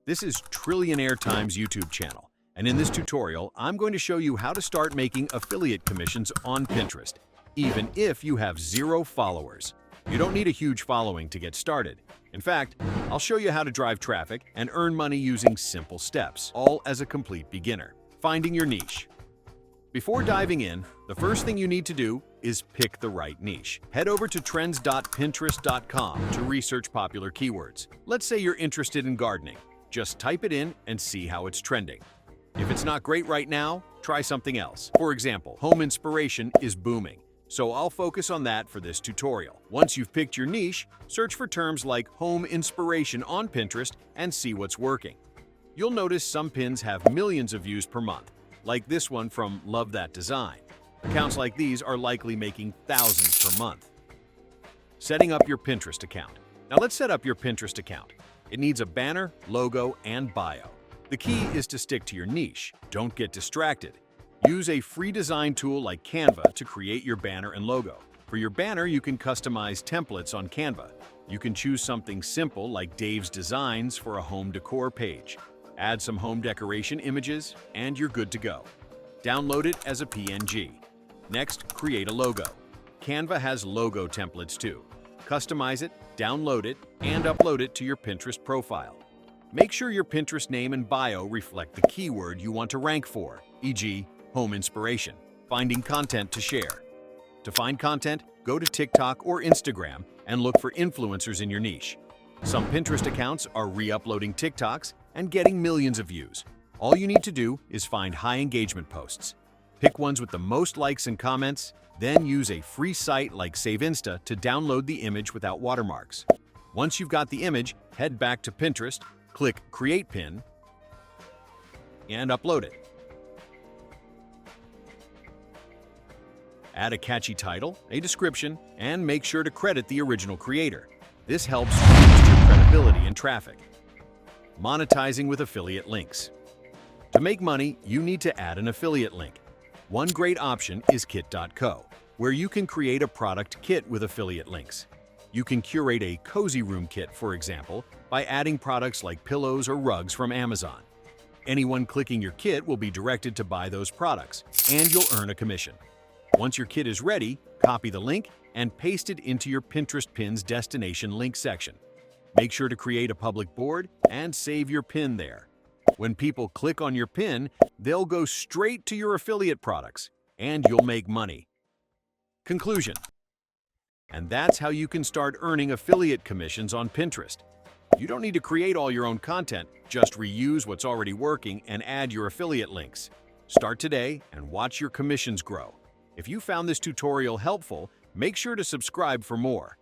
This is Trillionaire Times YouTube channel, and in this tutorial, I'm going to show you how to start making affiliate commissions on Pinterest, even if you have 0 followers. You don't need a huge following to get started. In fact, I'll show you how to drive traffic and earn money using simple steps, all as a complete beginner. Finding your niche. Before diving in, the first thing you need to do is pick the right niche. Head over to trends.pinterest.com to research popular keywords. Let's say you're interested in gardening. Just type it in and see how it's trending. If it's not great right now, try something else. For example, home inspiration is booming, so I'll focus on that for this tutorial. Once you've picked your niche, search for terms like home inspiration on Pinterest and see what's working. You'll notice some pins have millions of views per month, like this one from Love That Design. Accounts like these are likely making thousands per month. Setting up your Pinterest account. Now let's set up your Pinterest account. It needs a banner, logo, and bio. The key is to stick to your niche. Don't get distracted. Use a free design tool like Canva to create your banner and logo. For your banner, you can customize templates on Canva. You can choose something simple like Dave's Designs for a home decor page. Add some home decoration images, and you're good to go. Download it as a PNG. Next, create a logo. Canva has logo templates too. Customize it, download it, and upload it to your Pinterest profile. Make sure your Pinterest name and bio reflect the keyword you want to rank for, e.g., home inspiration. Finding content to share. To find content, go to TikTok or Instagram and look for influencers in your niche. Some Pinterest accounts are re-uploading TikToks and getting millions of views. All you need to do is find high engagement posts. Pick ones with the most likes and comments, then use a free site like Save Insta to download the image without watermarks. Once you've got the image, head back to Pinterest, click Create Pin, and upload it. Add a catchy title, a description, and make sure to credit the original creator. This helps boost your credibility and traffic. Monetizing with affiliate links. To make money, you need to add an affiliate link. One great option is kit.co, where you can create a product kit with affiliate links. You can curate a cozy room kit, for example, by adding products like pillows or rugs from Amazon. Anyone clicking your kit will be directed to buy those products, and you'll earn a commission. Once your kit is ready, copy the link and paste it into your Pinterest pin's destination link section. Make sure to create a public board and save your pin there. When people click on your pin, they'll go straight to your affiliate products, and you'll make money. Conclusion. And that's how you can start earning affiliate commissions on Pinterest. You don't need to create all your own content, just reuse what's already working and add your affiliate links. Start today and watch your commissions grow. If you found this tutorial helpful, make sure to subscribe for more.